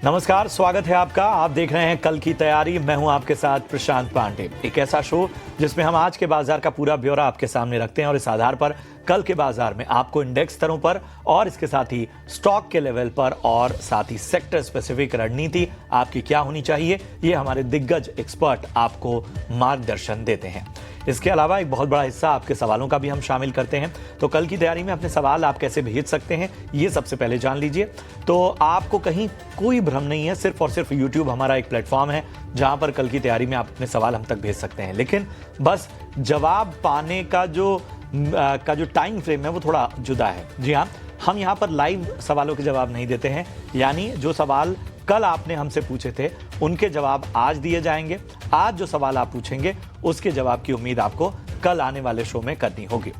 नमस्कार, स्वागत है आपका। आप देख रहे हैं कल की तैयारी। मैं हूं आपके साथ प्रशांत पांडे। एक ऐसा शो जिसमें हम आज के बाजार का पूरा ब्यौरा आपके सामने रखते हैं और इस आधार पर कल के बाजार में आपको इंडेक्स स्तरों पर और इसके साथ ही स्टॉक के लेवल पर और साथ ही सेक्टर स्पेसिफिक रणनीति आपकी क्या होनी चाहिए, ये हमारे दिग्गज एक्सपर्ट आपको मार्गदर्शन देते हैं। इसके अलावा एक बहुत बड़ा हिस्सा आपके सवालों का भी हम शामिल करते हैं। तो कल की तैयारी में अपने सवाल आप कैसे भेज सकते हैं, ये सबसे पहले जान लीजिए। तो आपको कहीं कोई भ्रम नहीं है, सिर्फ और सिर्फ यूट्यूब हमारा एक प्लेटफॉर्म है जहां पर कल की तैयारी में आप अपने सवाल हम तक भेज सकते हैं। लेकिन बस जवाब पाने का जो टाइम फ्रेम है वो थोड़ा जुदा है। जी हाँ, हम यहाँ पर लाइव सवालों के जवाब नहीं देते हैं, यानी जो सवाल कल आपने हमसे पूछे थे उनके जवाब आज दिए जाएंगे। आज जो सवाल आप पूछेंगे उसके जवाब की उम्मीद आपको कल आने वाले शो में करनी होगी।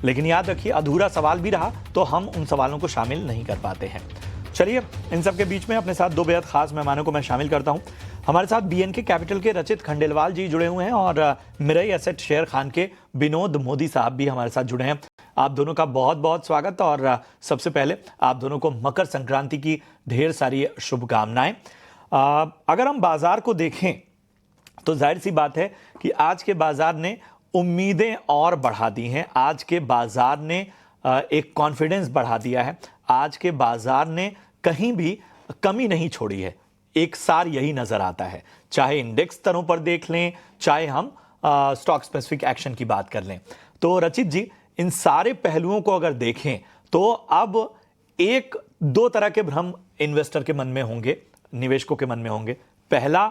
लेकिन याद रखिए, अधूरा सवाल भी रहा तो हम उन सवालों को शामिल नहीं कर पाते हैं। चलिए, इन सब के बीच में अपने साथ दो बेहद खास मेहमानों को मैं शामिल करता हूं। हमारे साथ बीएनके कैपिटल के रचित खंडेलवाल जी जुड़े हुए हैं और मिरई एसेट शेयर खान के विनोद मोदी साहब भी हमारे साथ जुड़े हैं। आप दोनों का बहुत बहुत स्वागत। और सबसे पहले आप दोनों को मकर संक्रांति की ढेर सारी शुभकामनाएं। अगर हम बाजार को देखें तो जाहिर सी बात है कि आज के बाजार ने उम्मीदें और बढ़ा दी हैं। आज के बाजार ने एक कॉन्फिडेंस बढ़ा दिया है। आज के बाजार ने कहीं भी कमी नहीं छोड़ी है। एक सार यही नजर आता है, चाहे इंडेक्स स्तरों पर देख लें, चाहे हम स्टॉक स्पेसिफिक एक्शन की बात कर लें। तो रचित जी, इन सारे पहलुओं को अगर देखें तो अब एक दो तरह के भ्रम इन्वेस्टर के मन में होंगे, निवेशकों के मन में होंगे। पहला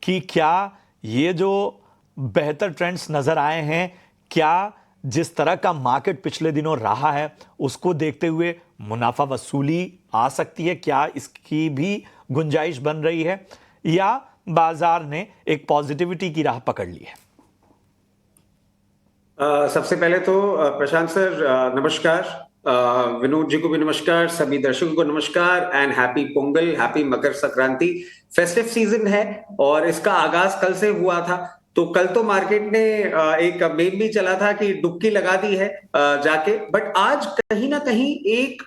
कि क्या ये जो बेहतर ट्रेंड्स नजर आए हैं, क्या जिस तरह का मार्केट पिछले दिनों रहा है उसको देखते हुए मुनाफा वसूली आ सकती है, क्या इसकी भी गुंजाइश बन रही है, या बाजार ने एक पॉजिटिविटी की राह पकड़ ली है? सबसे पहले तो प्रशांत सर नमस्कार, विनोद जी को भी नमस्कार, सभी दर्शकों को नमस्कार and happy Pongal, happy Makar Sankranti. Festive season है और इसका आगाज कल से हुआ था। तो कल तो मार्केट ने एक मेम भी चला था कि डुबकी लगा दी है जाके, बट आज कहीं ना कहीं एक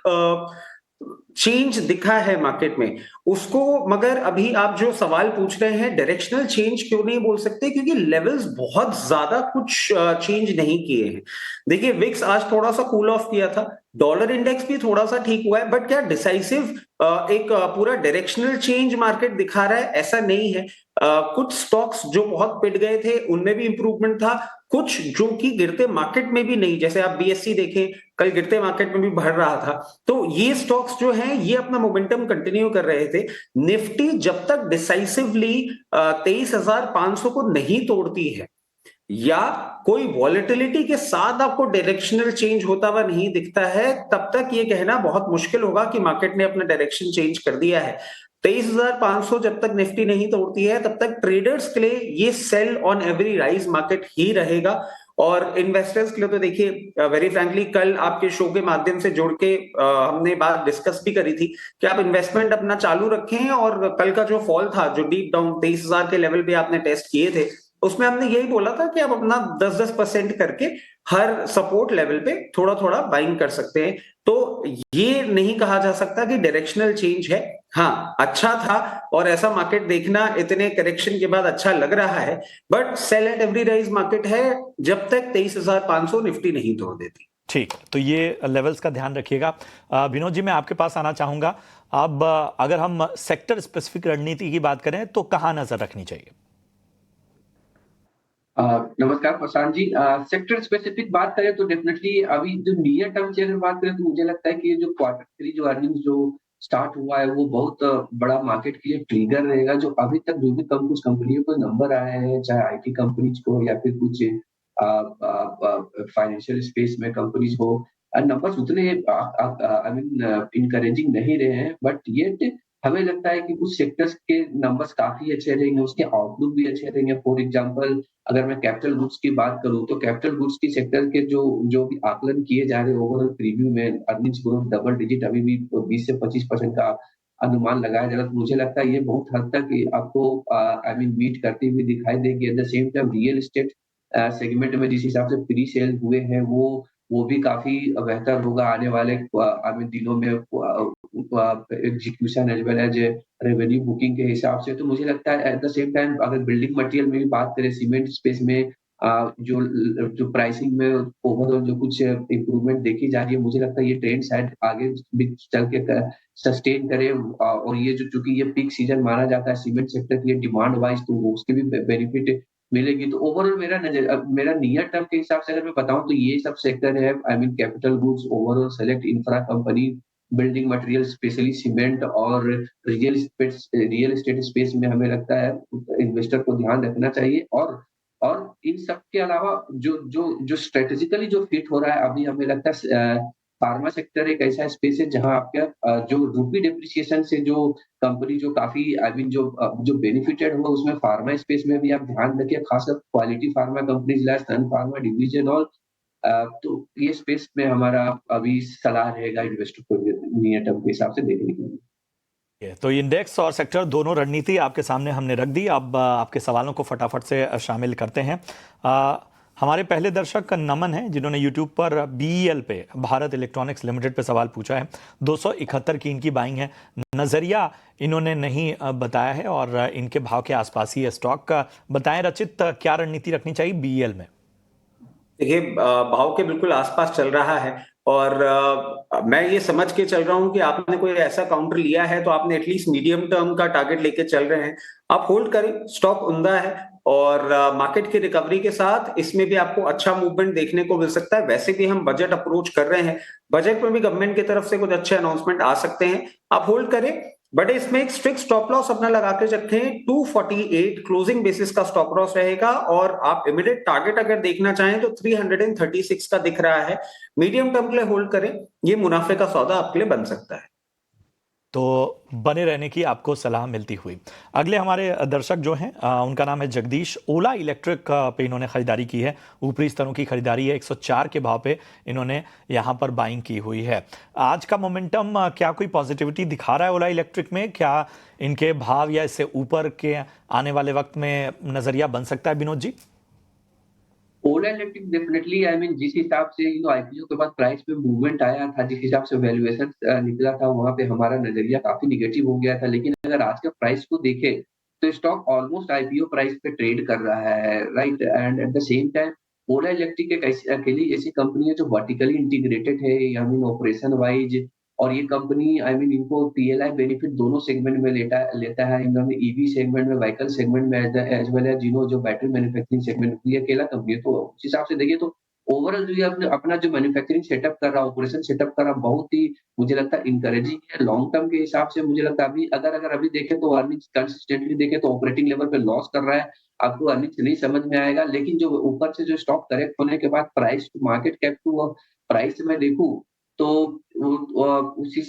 चेंज दिखा है मार्केट में उसको। मगर अभी आप जो सवाल पूछ रहे हैं, डायरेक्शनल चेंज क्यों नहीं बोल सकते, क्योंकि लेवल्स बहुत ज्यादा कुछ चेंज नहीं किए हैं। देखिए, विक्स आज थोड़ा सा कूल ऑफ किया था, डॉलर इंडेक्स भी थोड़ा सा ठीक हुआ है, बट क्या डिसाइसिव एक पूरा डायरेक्शनल चेंज मार्केट दिखा रहा है, ऐसा नहीं है। कुछ स्टॉक्स जो बहुत पिट गए थे उनमें भी इंप्रूवमेंट था, कुछ जो कि गिरते मार्केट में भी नहीं, जैसे आप बीएससी देखें, कल गिरते मार्केट में भी बढ़ रहा था। तो ये स्टॉक्स जो हैं ये अपना मोमेंटम कंटिन्यू कर रहे थे। निफ्टी जब तक डिसाइसिवली 23,500 को नहीं तोड़ती है या कोई वॉलेटिलिटी के साथ आपको डायरेक्शनल चेंज होता हुआ नहीं दिखता है, तब तक ये कहना बहुत मुश्किल होगा कि मार्केट ने अपना डायरेक्शन चेंज कर दिया है। 23,500 जब तक निफ्टी नहीं तोड़ती है तब तक ट्रेडर्स के लिए ये sell on every rise market ही रहेगा। और इन्वेस्टर्स के लिए तो देखिए, वेरी फ्रैंकली कल आपके शो के माध्यम से जुड़ के हमने बात डिस्कस भी करी थी कि आप इन्वेस्टमेंट अपना चालू रखें। और कल का जो फॉल था, जो डीप डाउन 23,000 के लेवल पे आपने टेस्ट किए थे, उसमें हमने यही बोला था कि आप अपना 10-10% करके हर सपोर्ट लेवल पे थोड़ा थोड़ा बाइंग कर सकते हैं। तो ये नहीं कहा जा सकता कि डायरेक्शनल चेंज है। हाँ, अच्छा था और ऐसा मार्केट देखना इतने करेक्शन के बाद अच्छा लग रहा है, but sell at every rise market है जब तक 23,500 निफ्टी नहीं तोड़ देती। ठीक, तो ये लेवल्स का ध्यान रखिएगा। विनोद जी, मैं आपके पास आना चाहूंगा। अब अगर हम सेक्टर स्पेसिफिक रणनीति की बात करें तो कहाँ नजर रखनी चाहिए? नमस्कार प्रशांत जी। सेक्टर स्पेसिफिक बात करें तो डेफिनेटली अभी जो नियर टर्म की अगर बात करें तो मुझे लगता है कि ये जो क्वार्टर थ्री जो अर्निंग जो स्टार्ट हुआ है वो बहुत बड़ा मार्केट के लिए ट्रिगर रहेगा। जो अभी तक जो भी कुछ कंपनियों को नंबर आए हैं, चाहे आईटी कंपनीज को या फिर कुछ फाइनेंशियल स्पेस में कंपनीज हो, नंबर्स उतने आई मीन इनकरेजिंग नहीं रहे हैं, बट ये हमें लगता है कि कुछ सेक्टर्स के नंबर्स काफी अच्छे रहेंगे, उसके आउटलुक भी अच्छे रहेंगे। फॉर एग्जांपल, अगर मैं कैपिटल गुड्स की बात करूं तो कैपिटल गुड्स की सेक्टर के जो जो भी आकलन किए जा रहे हैं ओवरऑल प्रीव्यू में अर्निंग्स ग्रोथ डबल डिजिट अभी भी 20 से 25% का अनुमान लगाया जा रहा है। तो मुझे लगता है ये बहुत हद तक आपको आई मीन मीट करती हुई दिखाई देगी। At the same time real estate segment में जिस हिसाब से प्री सेल हुए हैं वो वो भी काफ़ी बेहतर होगा आने वाले आने दिनों में execution as well as revenue booking के हिसाब से। तो मुझे लगता है एट द सेम टाइम अगर बिल्डिंग मटेरियल में भी बात करें, सीमेंट स्पेस में जो प्राइसिंग में ओवरऑल जो कुछ इम्प्रूवमेंट देखी जा रही है, मुझे लगता है ये ट्रेंड शायद आगे भी चल के सस्टेन करे। और ये जो चूँकि ये पीक सीज़न माना जाता है सीमेंट सेक्टर के लिए डिमांड वाइज़, तो उसके भी बेनिफिट मिलेगी। तो ओवरऑल मेरा नियर टर्म के हिसाब से अगर मैं बताऊँ तो ये सब सेक्टर है, I mean capital goods, overall select infra company, building material specially cement और रियल एस्टेट स्पेस में हमें लगता है इन्वेस्टर को ध्यान रखना चाहिए। और इन सब के अलावा जो स्ट्रेटेजिकली जो फिट हो रहा है अभी हमें लगता है फार्मा सेक्टर एक ऐसा स्पेस है जहाँ आपका जो रूपी डेप्रिसिएशन से जो कंपनी जो काफ़ी आई मीन जो बेनिफिटेड हुआ उसमें फार्मा स्पेस में भी आप ध्यान रखिए, खासकर क्वालिटी फार्मा कंपनीज़ लाइक सन फार्मा डिवीजन और तो ये स्पेस में हमारा अभी सलाह रहेगा इन्वेस्टर को नियर टर्म के हिसाब से देखने के लिए। तो इंडेक्स और सेक्टर दोनों रणनीति आपके सामने हमने रख दी। अब आपके सवालों को फटाफट से शामिल करते हैं। हमारे पहले दर्शक नमन हैं जिन्होंने यूट्यूब पर BEL पे भारत इलेक्ट्रॉनिक्स लिमिटेड पे सवाल पूछा है। 271 की इनकी बाइंग है। नज़रिया इन्होंने नहीं बताया है और इनके भाव के आसपास ही स्टॉक का बताएं। रचित, क्या रणनीति रखनी चाहिए BEL में? देखिए, भाव के बिल्कुल आसपास चल रहा है और मैं ये समझ के चल रहा हूं कि आपने कोई ऐसा काउंटर लिया है तो आपने एटलीस्ट मीडियम टर्म का टारगेट लेके चल रहे हैं। आप होल्ड करें, स्टॉक उम्दा है और मार्केट की रिकवरी के साथ इसमें भी आपको अच्छा मूवमेंट देखने को मिल सकता है। वैसे भी हम बजट अप्रोच कर रहे हैं, बजट में भी गवर्नमेंट की तरफ से कुछ अच्छे अनाउंसमेंट आ सकते हैं। आप होल्ड करें, बट इसमें एक स्ट्रिक्ट स्टॉप लॉस अपना लगा के रखें। 248 क्लोजिंग बेसिस का स्टॉप लॉस रहेगा और आप इमीडिएट टारगेट अगर देखना चाहें तो 336 का दिख रहा है। मीडियम टर्म के लिए होल्ड करें, ये मुनाफे का सौदा आपके लिए बन सकता है। तो बने रहने की आपको सलाह मिलती हुई। अगले हमारे दर्शक जो हैं उनका नाम है जगदीश। ओला इलेक्ट्रिक पे इन्होंने खरीदारी की है, ऊपरी स्तरों की खरीदारी है। 104 के भाव पे इन्होंने यहाँ पर बाइंग की हुई है। आज का मोमेंटम क्या कोई पॉजिटिविटी दिखा रहा है ओला इलेक्ट्रिक में? क्या इनके भाव या इससे ऊपर के आने वाले वक्त में नजरिया बन सकता है विनोद जी? ओला इलेक्ट्रिक डेफिनेटली आई मीन जिस हिसाब से आईपीओ के बाद प्राइस में मूवमेंट आया था, जिस हिसाब से वैल्यूएशन निकला था, वहां पे हमारा नजरिया काफी निगेटिव हो गया था। लेकिन अगर आज का प्राइस को देखें तो स्टॉक ऑलमोस्ट आईपीओ प्राइस पे ट्रेड कर रहा है, right. And at the same time Ola electric एक अकेली ऐसी कंपनी है जो वर्टिकली इंटीग्रेटेड है, आई मीन ऑपरेशन वाइज। और ये कंपनी आई मीन इनको पीएलआई बेनिफिट दोनों सेगमेंट में लेता है। इन्होंने ईवी सेगमेंट में, व्हीकल सेगमेंट में एज वेल एज जो बैटरी मैन्युफैक्चरिंग सेगमेंट, ये अकेला कंपनी है। तो उस हिसाब से देखिए तो ओवरऑल जो ये अपना जो मैन्युफैक्चरिंग सेटअप कर रहा है, ऑपरेशन सेटअप कर रहा है, बहुत ही मुझे लगता है इंकरेजिंग है। लॉन्ग टर्म के हिसाब से मुझे लगता है अभी अगर अभी देखें तो अर्निंग्स कंसिस्टेंटली देखें तो ऑपरेटिंग लेवल पे लॉस कर रहा है, आपको अर्निंग्स नहीं समझ में आएगा। लेकिन जो ऊपर से जो स्टॉक करेक्ट होने के बाद price to market cap to price में देखूं तो उसी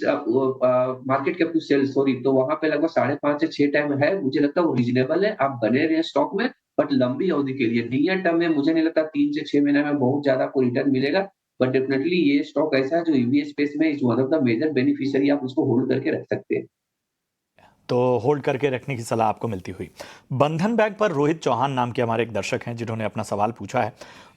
market cap to sell sorry, तो वहां पे लगभग 5.5 से 6 टाइम है। मुझे लगता है वो रीजनेबल है, आप बने रहे स्टॉक में, बट लंबी अवधि के लिए। नियर टर्म में मुझे नहीं लगता 3 से 6 महीने में बहुत ज्यादा आपको रिटर्न मिलेगा। बट डेफिनेटली ये स्टॉक ऐसा है जो ईवी स्पेस में is one of the major beneficiary, आप उसको होल्ड करके रख सकते हैं। तो होल्ड करके रखने की सलाह आपको मिलती हुई। बंधन बैंक पर रोहित चौहान नाम के हमारे एक दर्शक हैं जिन्होंने अपना सवाल पूछा है।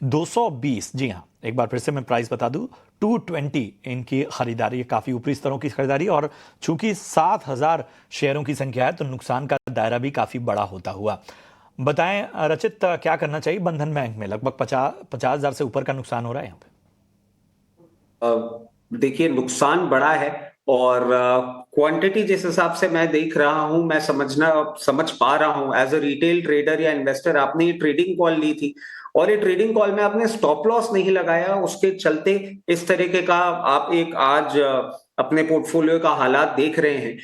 220, जी हाँ, एक बार फिर से मैं प्राइस बता दूं, 220 इनकी खरीदारी है, काफ़ी ऊपरी स्तरों की खरीदारी। और चूंकि 7,000 शेयरों की संख्या है तो नुकसान का दायरा भी काफ़ी बड़ा होता हुआ। बताएं रचित, क्या करना चाहिए बंधन बैंक में? लगभग 50,000 से ऊपर का नुकसान हो रहा है यहाँ पे। देखिए, नुकसान बड़ा है और क्वांटिटी जिस हिसाब से मैं देख रहा हूं, मैं समझ पा रहा हूं एज अ रिटेल ट्रेडर या इन्वेस्टर। आपने ये ट्रेडिंग कॉल ली थी और ये ट्रेडिंग कॉल में आपने स्टॉप लॉस नहीं लगाया, उसके चलते इस तरीके का आप एक आज अपने पोर्टफोलियो का हालात देख रहे हैं।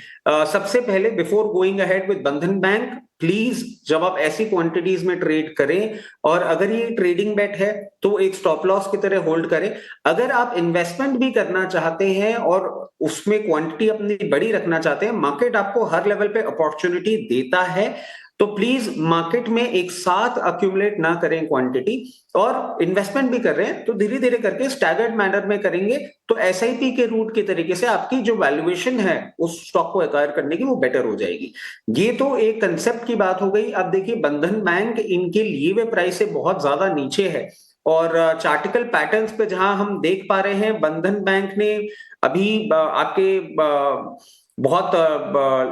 सबसे पहले बिफोर गोइंग अहेड विद बंधन बैंक, प्लीज जब आप ऐसी क्वांटिटीज में ट्रेड करें और अगर ये ट्रेडिंग बेट है तो एक स्टॉप लॉस की तरह होल्ड करें। अगर आप इन्वेस्टमेंट भी करना चाहते हैं और उसमें क्वांटिटी अपनी बड़ी रखना चाहते हैं, मार्केट आपको हर लेवल पे अपॉर्चुनिटी देता है, तो प्लीज मार्केट में एक साथ अक्यूमुलेट ना करें क्वांटिटी। और इन्वेस्टमेंट भी कर रहे हैं तो धीरे धीरे करके स्टैगर्ड मैनर में करेंगे तो एसआईपी के रूट के तरीके से आपकी जो वैल्यूएशन है उस स्टॉक को एक्वायर करने की वो बेटर हो जाएगी। ये तो एक कंसेप्ट की बात हो गई। अब देखिए, बंधन बैंक इनके लिए हुए प्राइस से बहुत ज्यादा नीचे है और चार्टिकल पैटर्न्स पे जहां हम देख पा रहे हैं, बंधन बैंक ने अभी आपके बहुत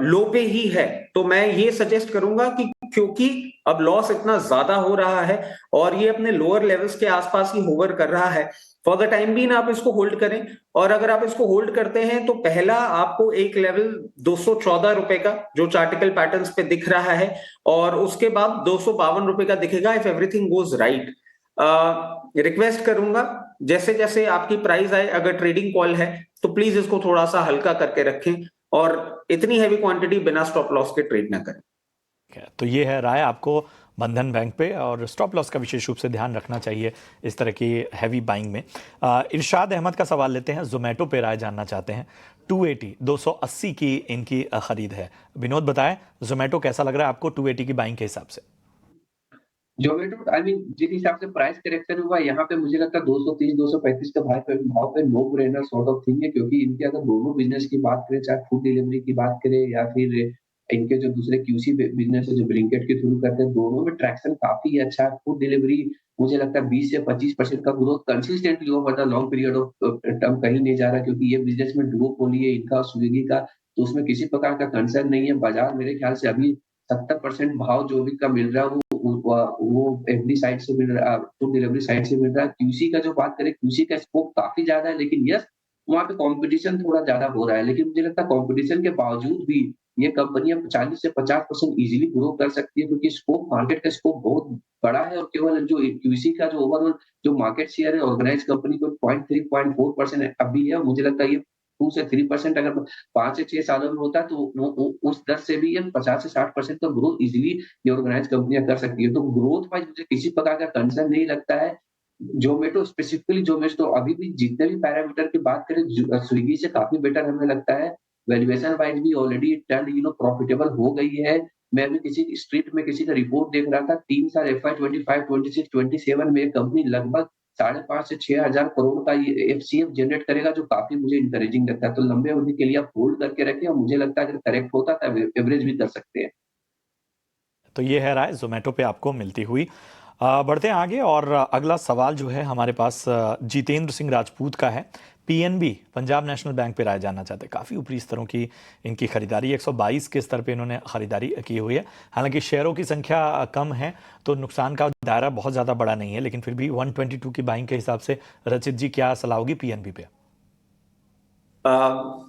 लो पे ही है। तो मैं ये सजेस्ट करूंगा कि क्योंकि अब लॉस इतना ज्यादा हो रहा है और ये अपने लोअर लेवल्स के आसपास ही होवर कर रहा है, फॉर द टाइम बीइंग आप इसको होल्ड करें। और अगर आप इसको होल्ड करते हैं तो पहला आपको एक लेवल 214 रुपए का जो चार्टिकल पैटर्न्स पे दिख रहा है, और उसके बाद 252 रुपए का दिखेगा if everything goes right. Request करूंगा जैसे जैसे आपकी प्राइस आए, अगर ट्रेडिंग कॉल है तो प्लीज इसको थोड़ा सा हल्का करके रखें और इतनी हैवी क्वांटिटी बिना स्टॉप लॉस के ट्रेड ना करें। तो ये है राय आपको बंधन बैंक पे, और स्टॉप लॉस का विशेष रूप से ध्यान रखना चाहिए इस तरह की हैवी बाइंग में। इरशाद अहमद का सवाल लेते हैं, जोमेटो पे राय जानना चाहते हैं। 280 की इनकी खरीद है। विनोद बताएं, जोमेटो कैसा लग रहा है आपको 280 की बाइंग के हिसाब से? जोमेटो आई मीन जिस हिसाब से प्राइस करेक्शन हुआ यहाँ पे मुझे लगता है 230 235 का भाव पे no brainer sort of thing है, क्योंकि इनके अगर दोनों बिजनेस की बात करें, चाहे फूड डिलीवरी की बात करें या फिर इनके जो दूसरे क्यूसी बिजनेस है जो ब्लिंकिट के थ्रू करते हैं, दोनों में ट्रैक्शन काफी अच्छा है। फूड डिलीवरी मुझे लगता है 20 से 25% का growth consistently over the long period of term कहीं नहीं जा रहा, क्योंकि ये बिजनेस में डुओपोली है इनका स्विगी का, तो उसमें किसी प्रकार का कंसर्न नहीं है। बाजार मेरे ख्याल से अभी 70% भाव जो भी का मिल रहा है वो एफडी साइड से मिल रहा है, फूड डिलीवरी साइड से मिल रहा है। क्यूसी का जो बात करें, क्यूसी का स्कोप काफी ज्यादा है, लेकिन यस वहाँ पे कंपटीशन थोड़ा ज्यादा हो रहा है। लेकिन मुझे लगता है कंपटीशन के बावजूद भी ये कंपनियां 40 से 50% इजीली ग्रो कर सकती है, क्योंकि स्कोप मार्केट का स्कोप बहुत बड़ा है। और केवल जो क्यूसी का जो ओवरऑल जो मार्केट शेयर है ऑर्गेनाइज कंपनी को 0.3-0.4% अभी है। मुझे लगता है ये 2 से 3% अगर 5 से 6 सालों में होता है तो उस दर से भी ये 50 से 60% का ग्रोथ इजीली ये ऑर्गेनाइज कंपनियां कर सकती है। तो ग्रोथ वाइज मुझे किसी प्रकार का कंसर्न नहीं लगता है। जोमेटो स्पेसिफिकली जोमेटो अभी भी जितने भी पैरामीटर की बात करें स्विगी से काफी बेटर हमें लगता है। वैल्यूएशन वाइज भी ऑलरेडी टर्न प्रॉफिटेबल हो गई है। मैं अभी किसी स्ट्रीट में किसी का रिपोर्ट देख रहा था, 3 साल FY 25, 26, 27 में कंपनी लगभग 5.5 से 6 हजार करोड़ का ये एफसीएफ जनरेट करेगा, जो काफी मुझे इंकरेजिंग लगता है। तो लंबे अवधि के लिए आप होल्ड करके रखें, और मुझे लगता है अगर करेक्ट होता है तो एवरेज भी कर सकते हैं। तो ये है राय जोमेटो पे आपको मिलती हुई। बढ़ते हैं आगे, और अगला सवाल जो है हमारे पास जितेंद्र सिंह राजपूत का है। पीएनबी पंजाब नेशनल बैंक पे राय जानना चाहते हैं। काफ़ी ऊपरी स्तरों की इनकी खरीदारी, 122 के स्तर पे इन्होंने खरीदारी की हुई है। हालांकि शेयरों की संख्या कम है तो नुकसान का दायरा बहुत ज़्यादा बड़ा नहीं है, लेकिन फिर भी 122 की बाइंग के हिसाब से रचित जी क्या सलाह होगी पीएनबी पे?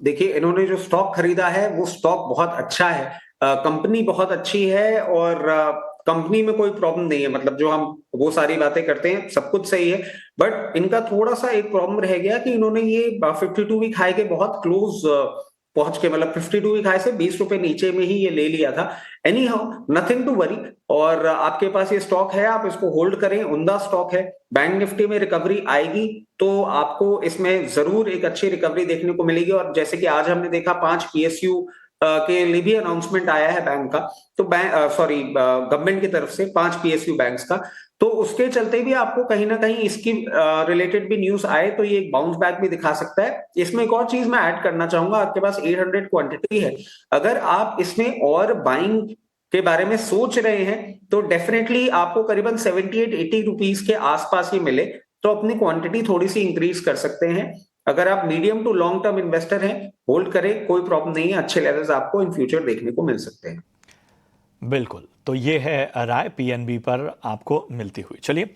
देखिए, इन्होंने जो स्टॉक खरीदा है वो स्टॉक बहुत अच्छा है, कंपनी बहुत अच्छी है, और कंपनी में कोई प्रॉब्लम नहीं है। मतलब जो हम वो सारी बातें करते हैं सब कुछ सही है, बट इनका थोड़ा सा एक प्रॉब्लम रह गया कि इन्होंने ये 52 वीक हाई के बहुत क्लोज पहुंच के, मतलब 52 वीक हाई से 20 रुपए नीचे में ही ये ले लिया था। Anyhow, nothing to worry. और आपके पास ये स्टॉक है, आप इसको होल्ड करें, उम्दा स्टॉक है। बैंक निफ्टी में रिकवरी आएगी तो आपको इसमें जरूर एक अच्छी रिकवरी देखने को मिलेगी। और जैसे कि आज हमने देखा 5 पीएसयू के लिए भी अनाउंसमेंट आया है बैंक का, तो गवर्नमेंट की तरफ से 5 पीएसयू बैंक्स का, तो उसके चलते भी आपको कहीं ना कहीं इसकी रिलेटेड भी न्यूज आए तो ये एक बाउंस बैक भी दिखा सकता है। इसमें एक और चीज मैं ऐड करना चाहूंगा, आपके पास 800 क्वांटिटी है, अगर आप इसमें और बाइंग के बारे में सोच रहे हैं तो डेफिनेटली आपको करीबन 78-80 रुपीज के आसपास ही मिले तो अपनी क्वांटिटी थोड़ी सी इंक्रीज कर सकते हैं। अगर आप medium to long term investor हैं, होल्ड करें, कोई प्रॉब्लम नहीं है, अच्छे लेवल्स आपको इन फ्यूचर देखने को मिल सकते हैं। बिल्कुल, तो ये है राय पीएनबी पर आपको मिलती हुई। चलिए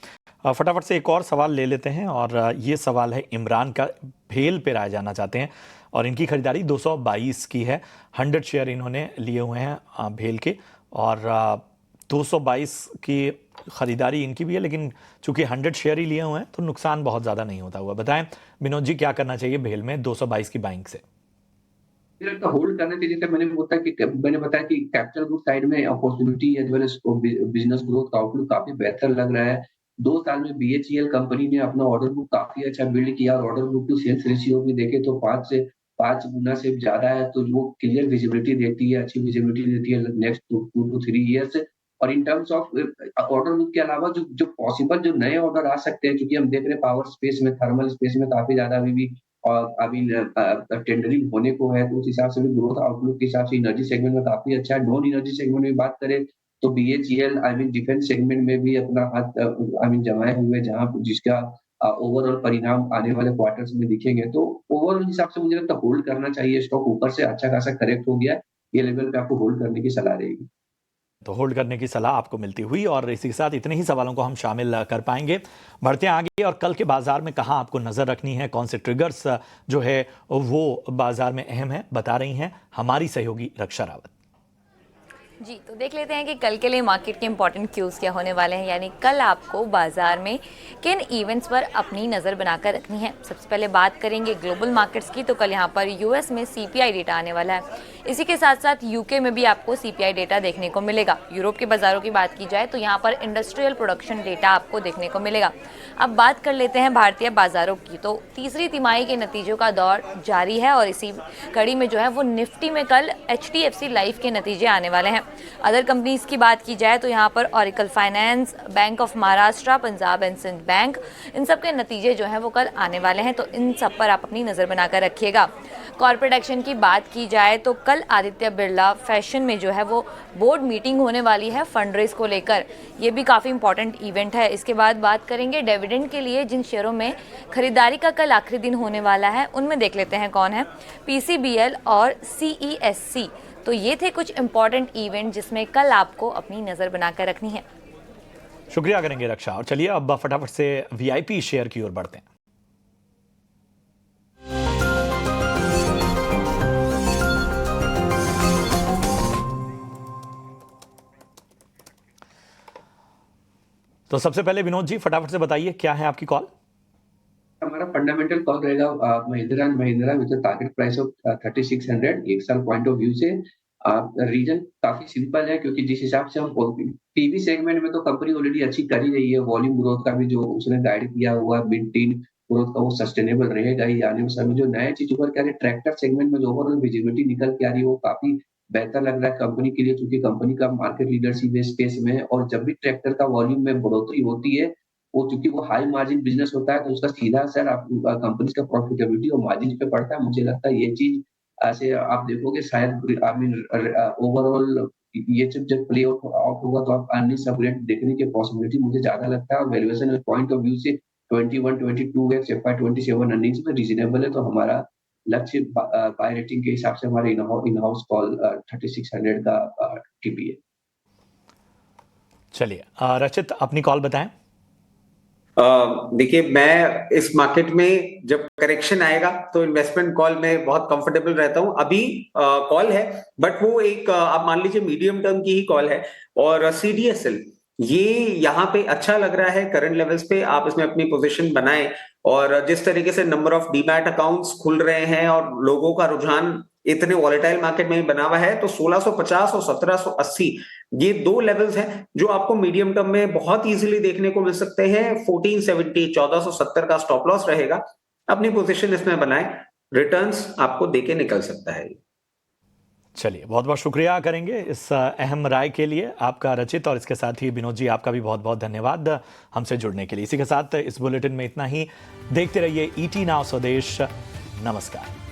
फटाफट से एक और सवाल ले लेते हैं, और ये सवाल है इमरान का। भेल पे राय जानना चाहते हैं, और इनकी खरीदारी 222 की है। 100 शेयर इन्होंने लिए हुए हैं भेल के, और 222 की खरीदारी इनकी भी है, लेकिन चूंकि 100 शेयर ही लिए हुए हैं तो नुकसान बहुत ज़्यादा नहीं होता हुआ। बताएं विनोद जी, क्या करना चाहिए भेल में 222 की बाइंग से? मुझे लगता है होल्ड करने के, जैसे मैंने बताया कि कैपिटल ग्रुप साइड में opportunity as well as business growth का आउटलुक काफी बेहतर लग रहा है। 2 साल में बीएचईएल कंपनी ने अपना ऑर्डर बुक काफी अच्छा बिल्ड किया, और order book to sales ratio भी देखे तो 5 गुना से ज्यादा है। तो वो क्लियर विजिबिलिटी देती है, अच्छी विजिबिलिटी देती है नेक्स्ट 2 टू 3 ईयर्स। और in terms of order book के अलावा जो जो पॉसिबल जो नए ऑर्डर आ सकते हैं, क्योंकि हम देख रहे हैं पावर स्पेस में, थर्मल स्पेस में काफी ज्यादा अभी भी और अभी टेंडरिंग होने को है, तो उस हिसाब से भी ग्रोथ आउटलुक के हिसाब से एनर्जी सेगमेंट में काफी अच्छा है। नॉन एनर्जी सेगमेंट में बात करें तो BHEL डिफेंस सेगमेंट में भी अपना हाथ जमाए हुए, जहाँ जिसका ओवरऑल परिणाम आने वाले क्वार्टर्स में दिखेंगे। तो ओवरऑल हिसाब से मुझे लगता है होल्ड करना चाहिए स्टॉक। ऊपर से अच्छा खासा करेक्ट हो गया, ये लेवल पे आपको होल्ड करने की सलाह रहेगी। तो होल्ड करने की सलाह आपको मिलती हुई, और इसी के साथ इतने ही सवालों को हम शामिल कर पाएंगे। बढ़ते हैं आगे, और कल के बाजार में कहां आपको नजर रखनी है, कौन से ट्रिगर्स जो है वो बाजार में अहम है, बता रही हैं हमारी सहयोगी रक्षा रावत। जी, तो देख लेते हैं कि कल के लिए मार्केट के इंपॉर्टेंट क्यूज क्या होने वाले हैं, यानी कल आपको बाजार में किन इवेंट्स पर अपनी नज़र बनाकर रखनी है। सबसे पहले बात करेंगे ग्लोबल मार्केट्स की, तो कल यहाँ पर यूएस में सीपीआई डेटा आने वाला है। इसी के साथ साथ यूके में भी आपको सीपीआई डेटा देखने को मिलेगा। यूरोप के बाजारों की बात की जाए तो यहाँ पर इंडस्ट्रियल प्रोडक्शन डेटा आपको देखने को मिलेगा। अब बात कर लेते हैं भारतीय बाजारों की, तो तीसरी तिमाही के नतीजों का दौर जारी है, और इसी कड़ी में जो है वो निफ्टी में कल HDFC लाइफ के नतीजे आने वाले हैं। अदर कंपनीज की बात की जाए तो यहाँ पर Oracle finance, bank of Maharashtra, Punjab and Sind bank, इन सब के नतीजे जो हैं वो कल आने वाले हैं, तो इन सब पर आप अपनी नज़र बनाकर रखिएगा। कॉर्पोरेट एक्शन की बात की जाए तो कल आदित्य बिरला फैशन में जो है वो बोर्ड मीटिंग होने वाली है फंड रेज को लेकर। ये भी काफ़ी इंपॉर्टेंट इवेंट है। इसके बाद बात करेंगे डिविडेंड के लिए जिन शेयरों में खरीदारी का कल आखिरी दिन होने वाला है, उनमें देख लेते हैं कौन है, PCBL और CESC। तो ये थे कुछ इंपॉर्टेंट इवेंट जिसमें कल आपको अपनी नज़र बनाकर रखनी है। शुक्रिया करेंगे रक्षा, और चलिए अब फटाफट से VIP शेयर की ओर बढ़ते हैं। तो सबसे पहले विनोद जी फटाफट से बताइए क्या है आपकी कॉल। हमारा फंडामेंटल कॉल रहेगा Mahindra and Mahindra with target price of 3600 एक साल पॉइंट ऑफ व्यू से। रीजन काफी सिंपल है, क्योंकि जिस हिसाब से हम पीवी सेगमेंट में तो कंपनी ऑलरेडी अच्छी कर ही रही है। वॉल्यूम ग्रोथ का भी जो उसने गाइड किया हुआ मिड टीन ग्रोथ का वो सस्टेनेबल रहेगा ही आने वाले समय। जो नया चीज उभर के आ रही है ट्रैक्टर सेगमेंट में, जो ओवरऑल विजिबिलिटी निकल के आ रही है वो काफी बेहतर लग रहा है कंपनी के लिए, क्योंकि कंपनी का मार्केट लीडरशिप इस स्पेस में है। और जब भी ट्रैक्टर का वॉल्यूम में बढ़ोतरी होती है, वो चूंकि वो हाई मार्जिन बिजनेस होता है, तो उसका सीधा असर आप कंपनी का प्रॉफिटेबिलिटी और मार्जिन पे पड़ता है। मुझे लगता है ये चीज ऐसे आप देखोगे शायद ओवरऑल ये जब प्ले आउट होगा तो आप अर्निंग्स अपग्रेड देखने की पॉसिबिलिटी मुझे ज्यादा लगता है। और वैल्यूएशन पॉइंट ऑफ व्यू से 21-22x FY27 अर्निंग्स में रीजनेबल है। तो हमारा लक्ष्य बाय रेटिंग के हिसाब से हमारे इन हाउस कॉल 3600 का टीपी है। चलिए रचित अपनी कॉल बताएं। देखिए, मैं इस मार्केट में जब करेक्शन आएगा तो इन्वेस्टमेंट कॉल में बहुत कंफर्टेबल रहता हूं। अभी कॉल है, बट वो एक आप मान लीजिए मीडियम टर्म की ही कॉल है। और CDSL ये यहाँ पे अच्छा लग रहा है करंट लेवल्स पे, आप इसमें अपनी पोजीशन बनाएं। और जिस तरीके से नंबर ऑफ डीमैट अकाउंट्स खुल रहे हैं और लोगों का रुझान इतने वॉलेटाइल मार्केट में बना हुआ है, तो 1650 और 1780 ये दो लेवल्स हैं जो आपको मीडियम टर्म में बहुत इजीली देखने को मिल सकते हैं। 1470 1470 का स्टॉप लॉस रहेगा। अपनी पोजीशन इसमें बनाएं, रिटर्न्स आपको देके निकल सकता है। चलिए बहुत बहुत शुक्रिया करेंगे इस अहम राय के लिए आपका रचित, और इसके साथ ही विनोद जी आपका भी बहुत बहुत धन्यवाद हमसे जुड़ने के लिए। इसी के साथ इस बुलेटिन में इतना ही। देखते रहिए ET नाउ स्वदेश। नमस्कार।